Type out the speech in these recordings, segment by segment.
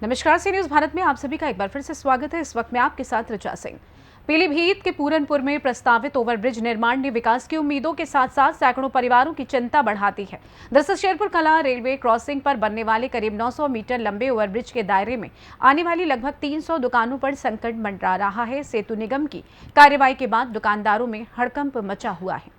नमस्कार, सी न्यूज भारत में आप सभी का एक बार फिर से स्वागत है। इस वक्त मैं आपके साथ ऋचा सिंह। पीलीभीत के पूरनपुर में प्रस्तावित ओवरब्रिज निर्माण ने विकास की उम्मीदों के साथ साथ सैकड़ों परिवारों की चिंता बढ़ा दी है। दरअसल शेरपुर कला रेलवे क्रॉसिंग पर बनने वाले करीब 900 मीटर लंबे ओवरब्रिज के दायरे में आने वाली लगभग 300 दुकानों पर संकट मंडरा रहा है। सेतु निगम की कार्रवाई के बाद दुकानदारों में हड़कंप मचा हुआ है।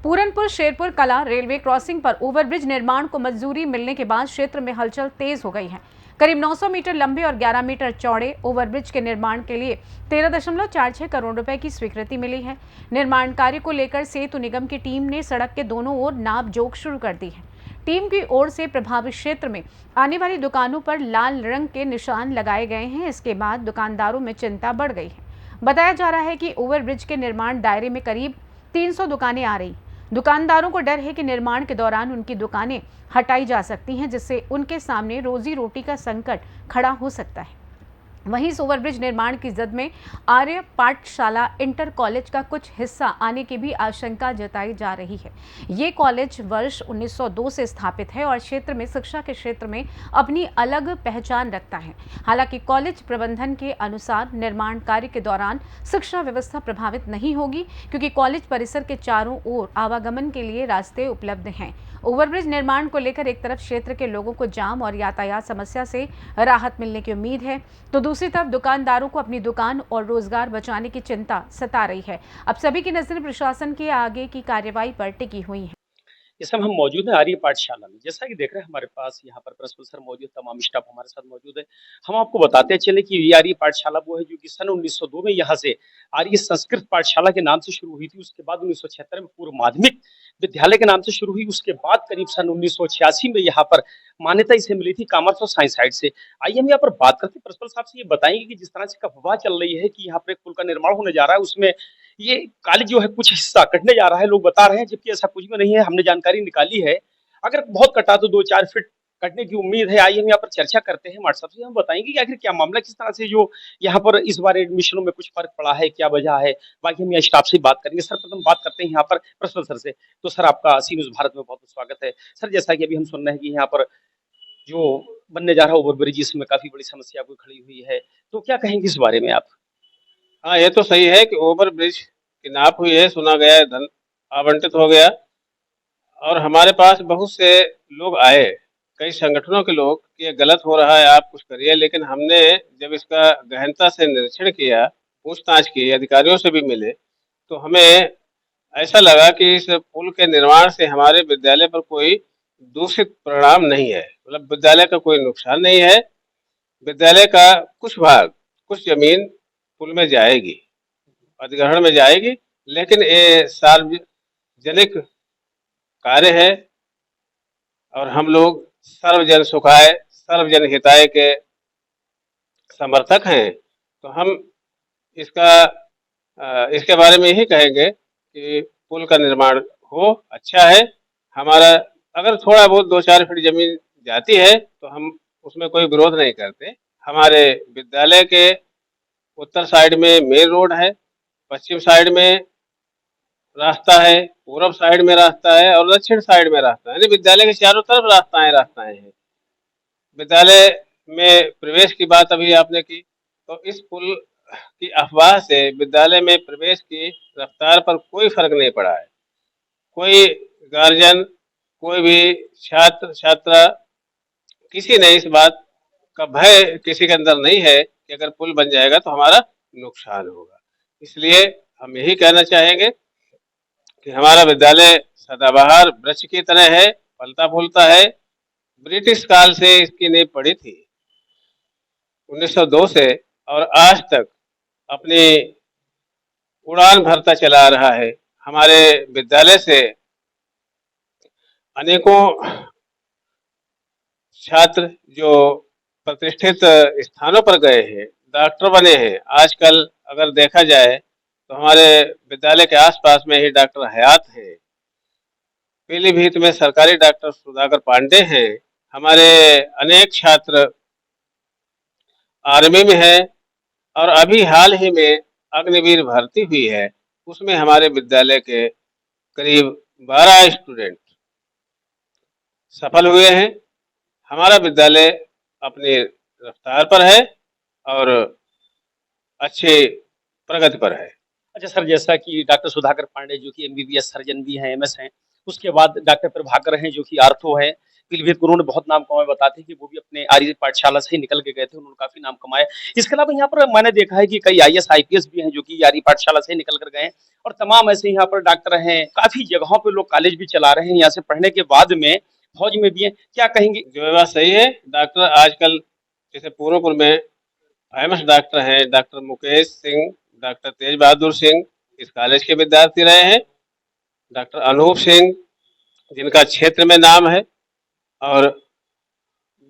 पूरनपुर शेरपुर कला रेलवे क्रॉसिंग पर ओवरब्रिज निर्माण को मंजूरी मिलने के बाद क्षेत्र में हलचल तेज हो गई है। करीब 900 मीटर लंबे और 11 मीटर चौड़े ओवरब्रिज के निर्माण के लिए 13.46 करोड़ रुपए की स्वीकृति मिली है। निर्माण कार्य को लेकर सेतु निगम की टीम ने सड़क के दोनों ओर नाप जोख शुरू कर दी है। टीम की ओर से प्रभावित क्षेत्र में आने वाली दुकानों पर लाल रंग के निशान लगाए गए हैं। इसके बाद दुकानदारों में चिंता बढ़ गई है। बताया जा रहा है कि ओवरब्रिज के निर्माण दायरे में करीब 300 दुकानें आ रही। दुकानदारों को डर है कि निर्माण के दौरान उनकी दुकानें हटाई जा सकती हैं, जिससे उनके सामने रोजी रोटी का संकट खड़ा हो सकता है। वहीं इस ओवरब्रिज निर्माण की जद में आर्य पाठशाला इंटर कॉलेज का कुछ हिस्सा आने की भी आशंका जताई जा रही है। ये कॉलेज वर्ष 1902 से स्थापित है और क्षेत्र में शिक्षा के क्षेत्र में अपनी अलग पहचान रखता है। हालांकि कॉलेज प्रबंधन के अनुसार निर्माण कार्य के दौरान शिक्षा व्यवस्था प्रभावित नहीं होगी, क्योंकि कॉलेज परिसर के चारों ओर आवागमन के लिए रास्ते उपलब्ध हैं। ओवरब्रिज निर्माण को लेकर एक तरफ क्षेत्र के लोगों को जाम और यातायात समस्या से राहत मिलने की उम्मीद है, तो दूसरी तरफ दुकानदारों को अपनी दुकान और रोजगार बचाने की चिंता सता रही है। अब सभी की नजर प्रशासन के आगे की कार्रवाई पर टिकी हुई है। इस समय हम मौजूद हैं आर्य पाठशाला में। जैसा कि देख रहे हैं हमारे पास यहाँ पर प्रिंसिपल सर मौजूद, तमाम स्टाफ हमारे साथ मौजूद है। हम आपको बताते चले कि ये आर्य पाठशाला वो है जो कि सन 1902 में यहाँ से आर्य संस्कृत पाठशाला के नाम से शुरू हुई थी। उसके बाद 1976 में पूर्व माध्यमिक विद्यालय के नाम से शुरू हुई। उसके बाद करीब सन 1986 में यहाँ पर मान्यता इसे मिली थी कॉमर्स और साइंस साइड से। आइए हम यहाँ पर बात करते हैं, प्रिंसिपल साहब से ये बताएंगे कि जिस तरह से अफवाह चल रही है कि यहाँ पर एक पुल का निर्माण होने जा रहा है, उसमें ये कॉलेज जो है कुछ हिस्सा कटने जा रहा है, लोग बता रहे हैं, जबकि ऐसा कुछ भी नहीं है। हमने जानकारी निकाली है, अगर बहुत कटा तो 2-4 फीट कटने की उम्मीद है। आइए हम यहाँ पर चर्चा करते हैं। व्हाट्सएप से हम बताएंगे कि आखिर क्या मामला, किस तरह से जो यहाँ पर इस बार एडमिशनों में कुछ फर्क पड़ा है, क्या वजह है। बाकी हम यहाँ स्टाफ से बात करेंगे। सर प्रथम बात करते हैं यहाँ पर प्रिंसिपल सर से। तो सर आपका सी न्यूज भारत में बहुत बहुत स्वागत है। सर जैसा कि अभी हम सुन रहे हैं कि यहाँ पर जो बनने जा रहा है ओवरब्रिज, इसमें काफी बड़ी समस्या कोई खड़ी हुई है, तो क्या कहेंगे इस बारे में आप। हाँ, ये तो सही है कि ओवर ब्रिज की नाप हुई है, सुना गया है, धन आवंटित हो गया और हमारे पास बहुत से लोग आए, कई संगठनों के लोग कि ये गलत हो रहा है, आप कुछ करिए। लेकिन हमने जब इसका गहनता से निरीक्षण किया, पूछताछ की, अधिकारियों से भी मिले, तो हमें ऐसा लगा कि इस पुल के निर्माण से हमारे विद्यालय पर कोई दूषित परिणाम नहीं है, मतलब विद्यालय का कोई नुकसान नहीं है। विद्यालय का कुछ भाग, कुछ जमीन पुल में जाएगी, अधिग्रहण में जाएगी, लेकिन ये सार्वजनिक कार्य है और हम लोग सर्वजन सुखाय सर्वजन हिताय के समर्थक हैं। तो हम इसका इसके बारे में यही कहेंगे कि पुल का निर्माण हो, अच्छा है। हमारा अगर थोड़ा बहुत 2-4 फीट जमीन जाती है तो हम उसमें कोई विरोध नहीं करते। हमारे विद्यालय के उत्तर साइड में मेन रोड है, पश्चिम साइड में रास्ता है, पूरब साइड में रास्ता है और दक्षिण साइड में रास्ता है, यानी विद्यालय के चारों तरफ रास्ताएं हैं। विद्यालय में प्रवेश की बात अभी आपने की, तो इस पुल की अफवाह से विद्यालय में प्रवेश की रफ्तार पर कोई फर्क नहीं पड़ा है। कोई गार्जियन, कोई भी छात्र छात्रा, किसी ने इस बात का भय किसी के अंदर नहीं है कि अगर पुल बन जाएगा तो हमारा नुकसान होगा। इसलिए हम यही कहना चाहेंगे कि हमारा विद्यालय सदाबहार वृक्ष की तरह है, फलता फूलता है। ब्रिटिश काल से इसकी नींव पड़ी थी 1902 से, और आज तक अपनी उड़ान भरता चला रहा है। हमारे विद्यालय से अनेकों छात्र जो प्रतिष्ठित स्थानों पर गए हैं, डॉक्टर बने हैं। आजकल अगर देखा जाए तो हमारे विद्यालय के आसपास में ही डॉक्टर हयात हैं। पीलीभीत में सरकारी डॉक्टर सुधाकर पांडे हैं। हमारे अनेक छात्र आर्मी में हैं और अभी हाल ही में अग्निवीर भर्ती हुई है, उसमें हमारे विद्यालय के करीब 12 स्टूडेंट सफल हुए हैं। हमारा विद्यालय अपनी रफ्तार पर है और अच्छे प्रगति पर है। अच्छा सर, जैसा कि डॉक्टर सुधाकर पांडे जो कि एमबीबीएस सर्जन भी हैं, एमएस हैं, उसके बाद डॉक्टर प्रभाकर हैं जो कि आर्थो हैं, पीलीभीत को उन्होंने बहुत नाम कमाए, बताते हैं कि वो भी अपने आर्य पाठशाला से ही निकल के गए थे, उन्होंने काफ़ी नाम कमाए। इसके अलावा यहाँ पर मैंने देखा है कि कई आईएएस, आईपीएस भी हैं जो कि आर्य पाठशाला से ही निकल कर गए हैं और तमाम ऐसे यहाँ पर डॉक्टर हैं, काफ़ी जगहों पे लोग कॉलेज भी चला रहे हैं, यहाँ से पढ़ने के बाद में फौज में भी हैं। क्या कहेंगे? जो बात सही है, डॉक्टर आजकल जैसे पूर्णपुर में फेमस डॉक्टर हैं, डॉक्टर मुकेश सिंह, डॉक्टर तेज बहादुर सिंह इस कॉलेज के विद्यार्थी रहे हैं। डॉक्टर अनूप सिंह जिनका क्षेत्र में नाम है और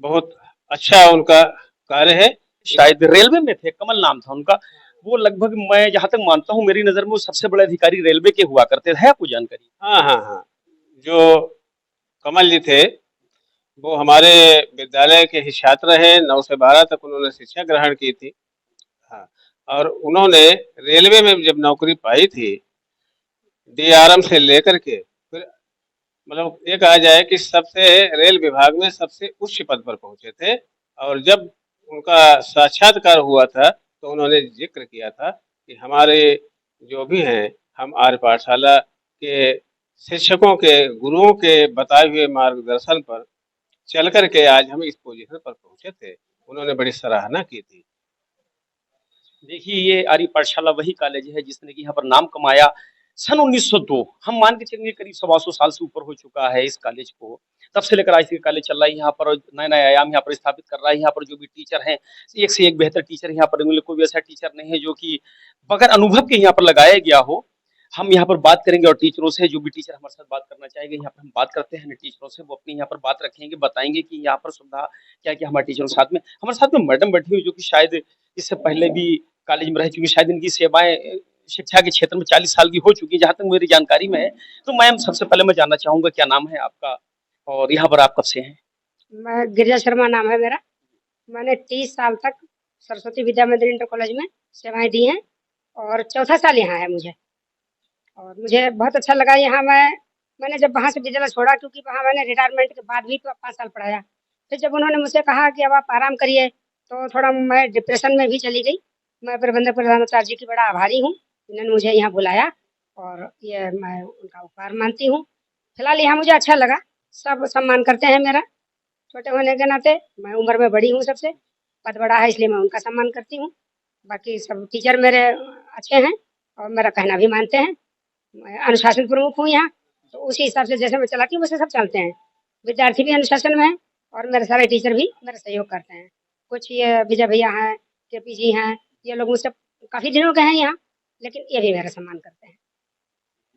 बहुत अच्छा उनका कार्य है। शायद रेलवे में थे, कमल नाम था उनका। वो लगभग मैं जहाँ तक मानता हूँ मेरी नज़र में वो सबसे बड़े अधिकारी रेलवे के हुआ करते थे। है आपको जानकारी? हाँ हाँ हाँ, जो कमल जी थे वो हमारे विद्यालय के ही छात्र रहे। 9 से 12 तक उन्होंने शिक्षा ग्रहण की थी। हाँ, और उन्होंने रेलवे में जब नौकरी पाई थी, डीआरएम से लेकर के फिर मतलब ये कहा जाए कि सबसे रेल विभाग में सबसे उच्च पद पर पहुंचे थे। और जब उनका साक्षात्कार हुआ था तो उन्होंने जिक्र किया था कि हमारे जो भी हैं, हम आर्य पाठशाला के शिक्षकों के, गुरुओं के बताए हुए मार्गदर्शन पर चल कर के आज हम इस पोजीशन पर पहुंचे थे। उन्होंने बड़ी सराहना की थी। देखिए, ये आर्य पाठशाला वही कॉलेज है जिसने कि यहाँ पर नाम कमाया। सन 1902 हम मान के चलेंगे करीब 125 साल से ऊपर हो चुका है इस कॉलेज को। तब से लेकर आज तक कॉलेज चल रहा है, यहाँ पर नए-नए आयाम यहाँ पर स्थापित कर रहा है। यहाँ पर जो भी टीचर हैं, एक से एक बेहतर टीचर यहाँ पर मिले, कोई भी ऐसा टीचर नहीं है जो कि बगैर अनुभव के यहाँ पर लगाया गया हो। हम यहाँ पर बात करेंगे और टीचरों से, जो भी टीचर हमारे साथ बात करना चाहेंगे, यहाँ पर हम बात करते हैं टीचरों से, वो अपनी यहाँ पर बात रखेंगे, बताएँगे कि यहाँ पर सुविधा क्या-क्या हमारे टीचरों के साथ में। हमारे साथ में मैडम बैठी हुई जो कि शायद इससे पहले भी कॉलेज में रह चुकी, शायद इनकी सेवाएँ शिक्षा के क्षेत्र में 40 साल की हो चुकी है, जहाँ तक मेरी जानकारी में है। तो मैम, सबसे पहले मैं जानना चाहूँगा क्या नाम है आपका और यहाँ पर आप कब से हैं? मैं गिरिजा शर्मा नाम है मेरा। मैंने 30 साल तक सरस्वती विद्या मंदिर इंटर कॉलेज में सेवाएँ दी हैं और चौथा साल यहाँ है मुझे। और मुझे बहुत अच्छा लगा यहाँ। मैंने जब वहाँ से विद्यालय छोड़ा, क्योंकि वहाँ मैंने रिटायरमेंट के बाद भी 5 साल पढ़ाया। फिर जब उन्होंने मुझसे कहा कि अब आप आराम करिए, तो थोड़ा मैं डिप्रेशन में भी चली गई। मैं प्रबंधक प्रधानाचार्य जी की बड़ा आभारी हूँ, इन्होंने मुझे यहाँ बुलाया और ये मैं उनका उपकार मानती हूँ। फिलहाल यहाँ मुझे अच्छा लगा, सब सम्मान करते हैं मेरा। छोटे होने के नाते मैं उम्र में बड़ी हूँ सबसे, पद बड़ा है इसलिए मैं उनका सम्मान करती हूँ। बाकी सब टीचर मेरे अच्छे हैं और मेरा कहना भी मानते हैं। मैं अनुशासन प्रमुख हूँ यहाँ, तो उसी हिसाब से जैसे मैं चलाती हूँ वैसे सब चलते हैं। विद्यार्थी भी अनुशासन में हैं और मेरे सारे टीचर भी मेरा सहयोग करते हैं। कुछ ये विजय भैया हैं, केपी जी हैं, ये लोग मुझसे काफ़ी दिनों के हैं यहाँ, लेकिन ये भी मेरा सम्मान करते हैं।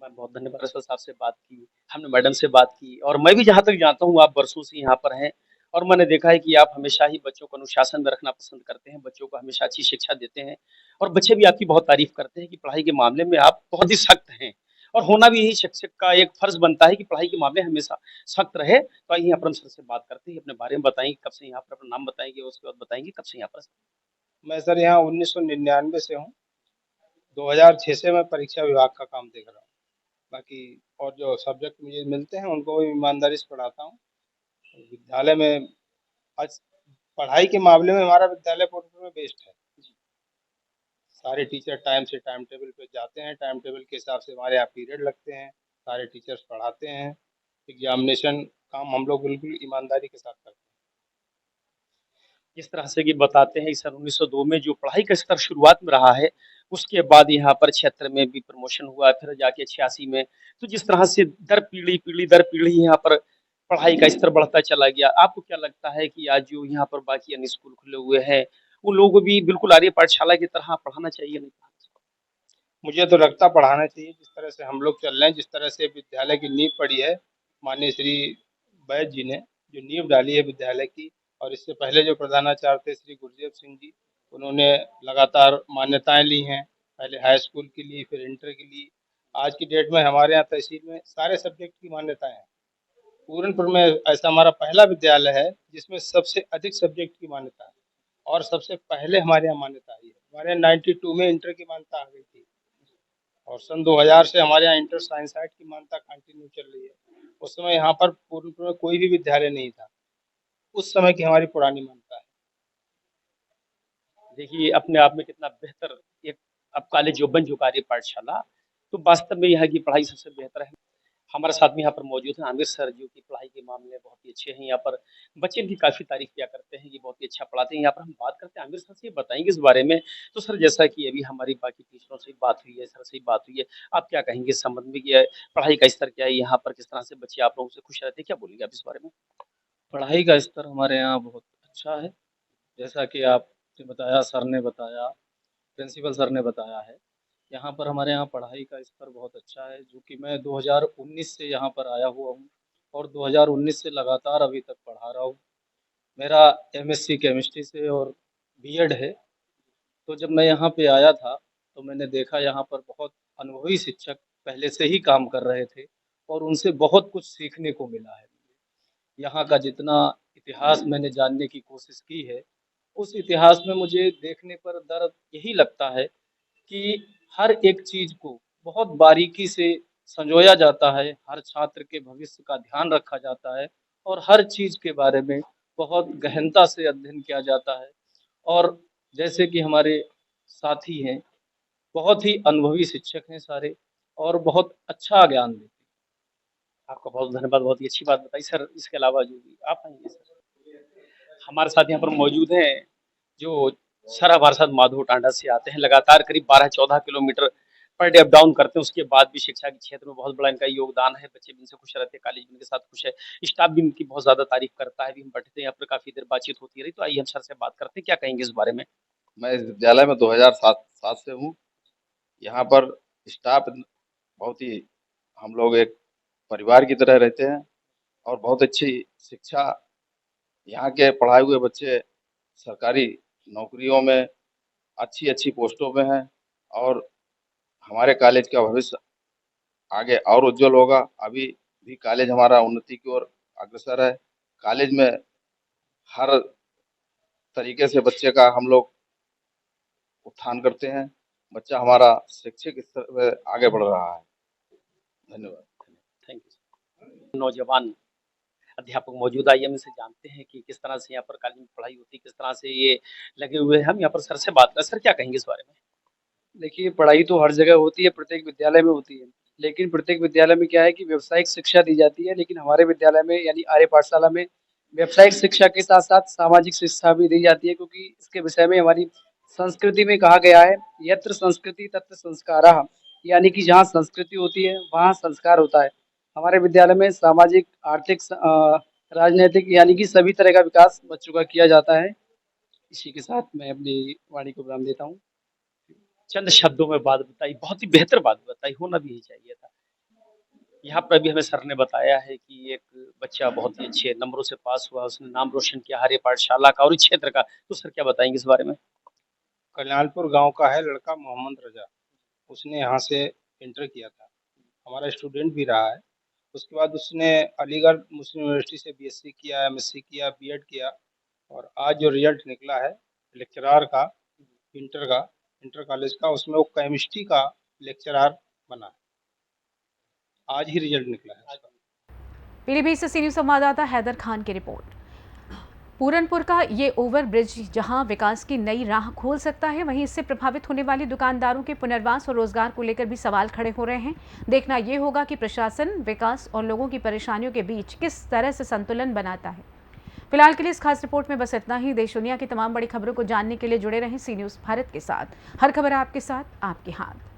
मैम, बहुत धन्यवाद। प्रिंसिपल साहब से बात की, हमने मैडम से बात की और मैं भी जहाँ तक जानता हूँ आप वर्षों से यहाँ पर हैं और मैंने देखा है कि आप हमेशा ही बच्चों को अनुशासन में रखना पसंद करते हैं, बच्चों को हमेशा अच्छी शिक्षा देते हैं और बच्चे भी आपकी बहुत तारीफ़ करते हैं कि पढ़ाई के मामले में आप बहुत ही सख्त हैं और होना भी यही शिक्षक का एक फ़र्ज़ बनता है कि पढ़ाई के मामले में हमेशा सख्त रहे। तो आइए अपने सर से बात करते हैं, अपने बारे में बताएँगे, कब से यहाँ पर अपना नाम बताएँगे और उसके बाद बताएँगे कब से यहाँ पर? मैं सर यहाँ 1999 से हूँ। 2006 से मैं परीक्षा विभाग का काम देख रहा हूँ। बाकी और जो सब्जेक्ट मुझे मिलते हैं उनको भी ईमानदारी से पढ़ाता हूँ। विद्यालय में आज पढ़ाई के मामले में हमारा विद्यालय पूर्णपुर में बेस्ट है। सारे टीचर टाइम से टाइम टेबल पे जाते हैं, टाइम टेबल के हिसाब से हमारे यहाँ पीरियड लगते हैं, सारे टीचर्स पढ़ाते हैं। एग्जामिनेशन काम हम लोग बिल्कुल ईमानदारी के साथ करते हैं। जिस तरह से कि बताते हैं कि सन 1902 में जो पढ़ाई का स्तर शुरुआत में रहा है, उसके बाद यहाँ पर क्षेत्र में भी प्रमोशन हुआ, फिर जाके 86 में। तो जिस तरह से पीढ़ी दर पीढ़ी यहाँ पर पढ़ाई का स्तर बढ़ता चला गया। आपको क्या लगता है कि आज जो यहाँ पर बाकी अन्य स्कूल खुले हुए हैं, उन लोगों को भी बिल्कुल आर्य पाठशाला की तरह पढ़ाना चाहिए नहीं? मुझे तो लगता पढ़ाना चाहिए, जिस तरह से हम लोग चल रहे हैं, जिस तरह से विद्यालय की नींव पड़ी है, माननीय श्री वैद्य जी ने जो नींव डाली है विद्यालय की, और इससे पहले जो प्रधानाचार्य थे श्री गुरजेब सिंह जी, उन्होंने लगातार मान्यताएं ली हैं, पहले हाई स्कूल की ली, फिर इंटर की ली। आज की डेट में हमारे यहाँ तहसील में सारे सब्जेक्ट की मान्यताएं हैं। पूरनपुर में ऐसा हमारा पहला विद्यालय है जिसमें सबसे अधिक सब्जेक्ट की मान्यता है और सबसे पहले हमारे यहाँ मान्यता आई है। हमारे यहाँ 92 में इंटर की मान्यता आ गई थी और सन 2000 से हमारे यहाँ इंटर साइंस साइट की मान्यता कंटिन्यू चल रही है। उस समय यहाँ पर पूर्णपुर में कोई भी विद्यालय नहीं था, उस समय की हमारी पुरानी मान्यता है। देखिए अपने आप में कितना बेहतर एक अब कॉलेज जो बन चुका है ये पाठशाला, तो वास्तव में यहाँ की पढ़ाई सबसे बेहतर है। हमारे साथ में यहाँ पर मौजूद हैं आमिर सर जो कि पढ़ाई के मामले में बहुत ही अच्छे हैं। यहाँ पर बच्चे इनकी काफ़ी तारीफ़ किया करते हैं कि बहुत ही अच्छा पढ़ाते हैं। यहाँ पर हम बात करते हैं आमिर सर से, ये बताएँगे इस बारे में। तो सर जैसा कि अभी हमारी बाकी टीचरों से बात हुई है, सर से बात हुई है, आप क्या कहेंगे इस संबंध में कि पढ़ाई का स्तर क्या है यहाँ पर? किस तरह से बच्चे आप लोगों से खुश रहते हैं? क्या बोलेंगे आप इस बारे में? पढ़ाई का स्तर हमारे यहाँ बहुत अच्छा है। जैसा कि आपने बताया, सर ने बताया, प्रिंसिपल सर ने बताया है। यहाँ पर हमारे यहाँ पढ़ाई का स्तर बहुत अच्छा है, जो कि मैं 2019 से यहाँ पर आया हुआ हूँ और 2019 से लगातार अभी तक पढ़ा रहा हूँ। मेरा एमएससी केमिस्ट्री से और बीएड है। तो जब मैं यहाँ पे आया था, तो मैंने देखा यहाँ पर बहुत अनुभवी शिक्षक पहले से ही काम कर रहे थे और उनसे बहुत कुछ सीखने को मिला है। यहाँ का जितना इतिहास मैंने जानने की कोशिश की है, उस इतिहास में मुझे देखने पर दर्द यही लगता है कि हर एक चीज़ को बहुत बारीकी से संजोया जाता है, हर छात्र के भविष्य का ध्यान रखा जाता है और हर चीज़ के बारे में बहुत गहनता से अध्ययन किया जाता है। और जैसे कि हमारे साथी हैं, बहुत ही अनुभवी शिक्षक हैं सारे और बहुत अच्छा ज्ञान देते हैं। आपका बहुत धन्यवाद, बहुत ही अच्छी बात बताई सर। इसके अलावा जो भी आप आएँगे सर? हमारे साथ यहाँ पर मौजूद हैं, जो सर हमारे साथ माधो टांडा से आते हैं, लगातार करीब 12-14 kilometre per day up down करते हैं, उसके बाद भी शिक्षा के क्षेत्र में बहुत बड़ा इनका योगदान है, बच्चे भी इनसे खुश रहते हैं, कॉलेज भी इनके साथ खुश है, स्टाफ भी इनकी बहुत ज़्यादा तारीफ़ करता है, अभी हम बैठे थे यहाँ पर काफ़ी देर बातचीत होती रही, तो आइए हम सर से बात करते हैं, क्या कहेंगे इस बारे में? मैं इस विद्यालय में 2007 से हूँ। यहाँ पर स्टाफ बहुत ही हम लोग एक परिवार की तरह रहते हैं और बहुत अच्छी शिक्षा यहाँ के पढ़ाए हुए बच्चे सरकारी नौकरियों में अच्छी-अच्छी पोस्टों में हैं और हमारे कॉलेज का भविष्य आगे और उज्जवल होगा। अभी भी कॉलेज हमारा उन्नति की ओर अग्रसर है। कॉलेज में हर तरीके से बच्चे का हम लोग उत्थान करते हैं। बच्चा हमारा शैक्षिक स्तर पे आगे बढ़ रहा है। धन्यवाद। Thank you. नौजवान अध्यापक मौजूद, आइए हम इनसे जानते हैं कि किस तरह से यहाँ पर कॉलेज में पढ़ाई होती है, किस तरह से ये लगे हुए हैं। हम यहाँ पर सर से बात करें, सर क्या कहेंगे इस बारे में? देखिए, पढ़ाई तो हर जगह होती है, प्रत्येक विद्यालय में होती है। लेकिन प्रत्येक विद्यालय में क्या है कि व्यावसायिक शिक्षा दी जाती है, लेकिन हमारे विद्यालय में यानी आर्य पाठशाला में व्यावसायिक शिक्षा के साथ-साथ सामाजिक शिक्षा भी दी जाती है, क्योंकि इसके विषय में हमारी संस्कृति में कहा गया है, यत्र संस्कृति तत्र संस्कारः, यानी कि जहाँ संस्कृति होती है, वहाँ संस्कार होता है। हमारे विद्यालय में सामाजिक, आर्थिक, राजनैतिक यानी कि सभी तरह का विकास बच्चों का किया जाता है। इसी के साथ मैं अपनी वाणी को विराम देता हूँ। चंद शब्दों में बात बताई, बहुत ही बेहतर बात बताई, होना भी यही चाहिए था। यहाँ पर भी हमें सर ने बताया है कि एक बच्चा बहुत ही अच्छे नंबरों से पास हुआ, उसने नाम रोशन किया आर्य पाठशाला का और इस क्षेत्र का। तो सर क्या बताएँगे इस बारे में? कल्याणपुर गांव का है लड़का मोहम्मद रजा। उसने यहाँ से इंटर किया था, हमारा स्टूडेंट भी रहा है। उसके बाद उसने अलीगढ़ मुस्लिम यूनिवर्सिटी से बीएससी किया, एमएससी किया, बीएड किया और आज जो रिजल्ट निकला है लेक्चरार का, इंटर कॉलेज का, उसमें वो केमिस्ट्री का लेक्चरार बना है। आज ही रिजल्ट निकला है उसका। पीलीभीत से सीनियर संवाददाता हैदर खान की रिपोर्ट। पूरनपुर का ये ओवर ब्रिज जहां विकास की नई राह खोल सकता है, वहीं इससे प्रभावित होने वाले दुकानदारों के पुनर्वास और रोजगार को लेकर भी सवाल खड़े हो रहे हैं। देखना ये होगा कि प्रशासन विकास और लोगों की परेशानियों के बीच किस तरह से संतुलन बनाता है। फिलहाल के लिए इस खास रिपोर्ट में बस इतना ही। देश दुनिया की तमाम बड़ी खबरों को जानने के लिए जुड़े रहें सी न्यूज़ भारत के साथ। हर खबर आपके साथ, आपके हाथ।